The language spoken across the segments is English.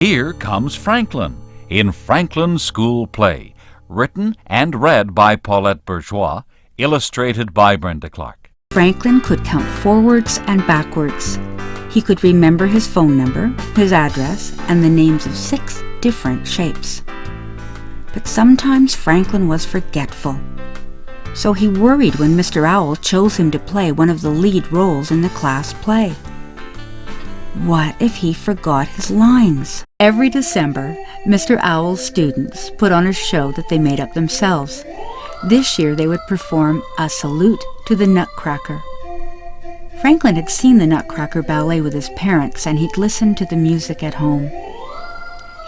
Here comes Franklin in Franklin's School Play, written and read by Paulette Bourgeois, illustrated by Brenda Clark. Franklin could count forwards and backwards. He could remember his phone number, his address, and the names of 6 different shapes. But sometimes Franklin was forgetful. So he worried when Mr. Owl chose him to play one of the lead roles in the class play. What if he forgot his lines? Every December, Mr. Owl's students put on a show that they made up themselves. This year they would perform a salute to the Nutcracker. Franklin had seen the Nutcracker ballet with his parents, and he'd listened to the music at home.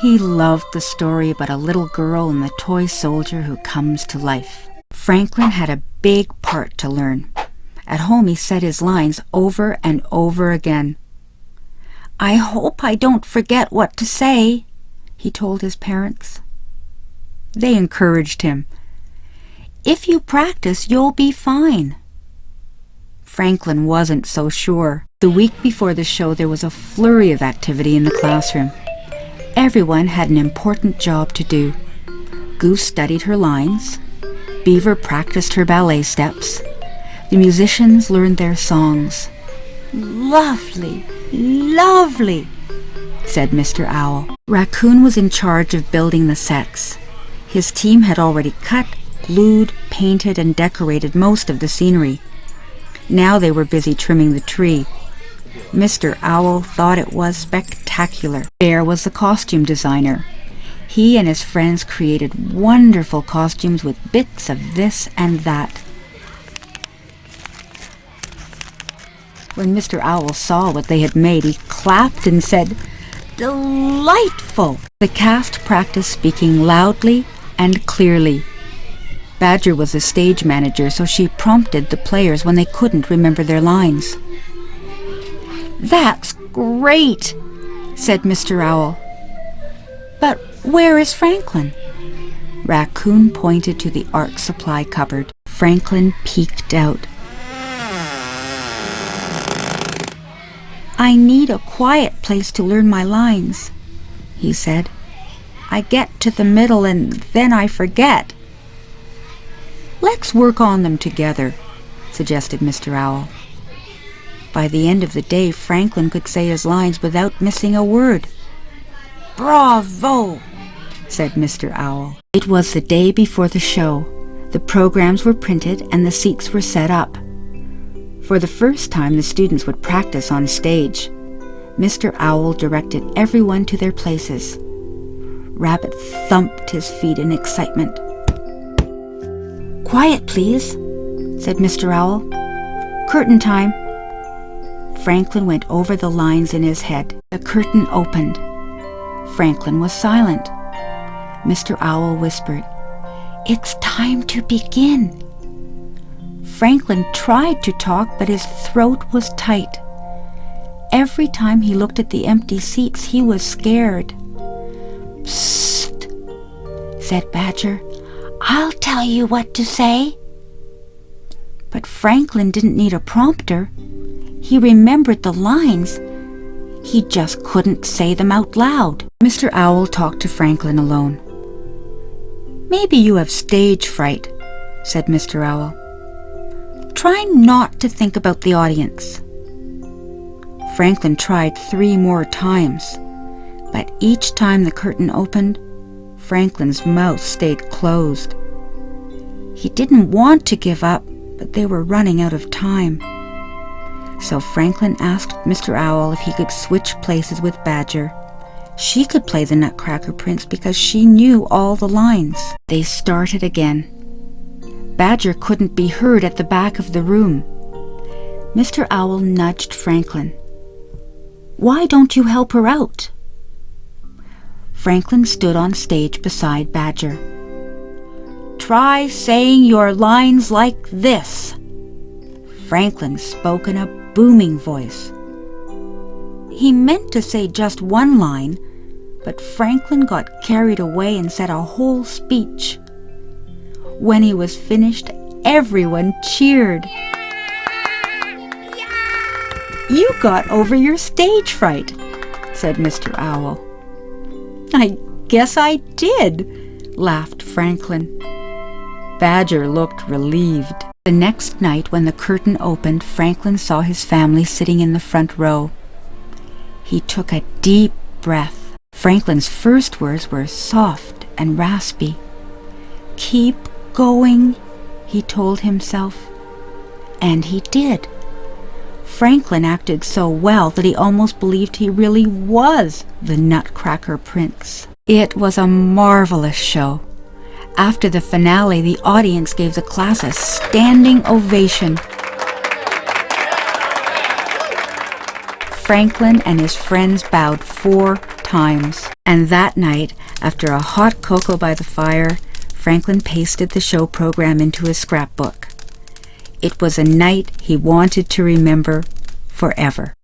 He loved the story about a little girl and the toy soldier who comes to life. Franklin had a big part to learn. At home he said his lines over and over again. "I hope I don't forget what to say," he told his parents. They encouraged him. "If you practice, you'll be fine." Franklin wasn't so sure. The week before the show, there was a flurry of activity in the classroom. Everyone had an important job to do. Goose studied her lines. Beaver practiced her ballet steps. The musicians learned their songs. "Lovely, lovely," said Mr. Owl. Raccoon was in charge of building the sets. His team had already cut, glued, painted, and decorated most of the scenery. Now they were busy trimming the tree. Mr. Owl thought it was spectacular. Bear was the costume designer. He and his friends created wonderful costumes with bits of this and that. When Mr. Owl saw what they had made, he clapped and said, "Delightful!" The cast practiced speaking loudly and clearly. Badger was the stage manager, so she prompted the players when they couldn't remember their lines. "That's great," said Mr. Owl. "But where is Franklin?" Raccoon pointed to the art supply cupboard. Franklin peeked out. "I need a quiet place to learn my lines," he said. "I get to the middle and then I forget." "Let's work on them together," suggested Mr. Owl. By the end of the day, Franklin could say his lines without missing a word. "Bravo!" said Mr. Owl. It was the day before the show. The programs were printed and the seats were set up. For the first time, the students would practice on stage. Mr. Owl directed everyone to their places. Rabbit thumped his feet in excitement. "Quiet, please," said Mr. Owl. "Curtain time." Franklin went over the lines in his head. The curtain opened. Franklin was silent. Mr. Owl whispered, "It's time to begin." Franklin tried to talk, but his throat was tight. Every time he looked at the empty seats, he was scared. "Psst," said Badger. "I'll tell you what to say." But Franklin didn't need a prompter. He remembered the lines. He just couldn't say them out loud. Mr. Owl talked to Franklin alone. "Maybe you have stage fright," said Mr. Owl. "Try not to think about the audience." Franklin tried 3 more times, but each time the curtain opened, Franklin's mouth stayed closed. He didn't want to give up, but they were running out of time. So Franklin asked Mr. Owl if he could switch places with Badger. She could play the Nutcracker Prince because she knew all the lines. They started again. Badger couldn't be heard at the back of the room. Mr. Owl nudged Franklin. "Why don't you help her out?" Franklin stood on stage beside Badger. "Try saying your lines like this." Franklin spoke in a booming voice. He meant to say just one line, but Franklin got carried away and said a whole speech. When he was finished, everyone cheered. "You got over your stage fright," said Mr. Owl. "I guess I did," laughed Franklin. Badger looked relieved. The next night, when the curtain opened, Franklin saw his family sitting in the front row. He took a deep breath. Franklin's first words were soft and raspy. "Keep going," he told himself. And he did. Franklin acted so well that he almost believed he really was the Nutcracker Prince. It was a marvelous show. After the finale, the audience gave the class a standing ovation. Franklin and his friends bowed 4 times. And that night, after a hot cocoa by the fire, Franklin pasted the show program into his scrapbook. It was a night he wanted to remember forever.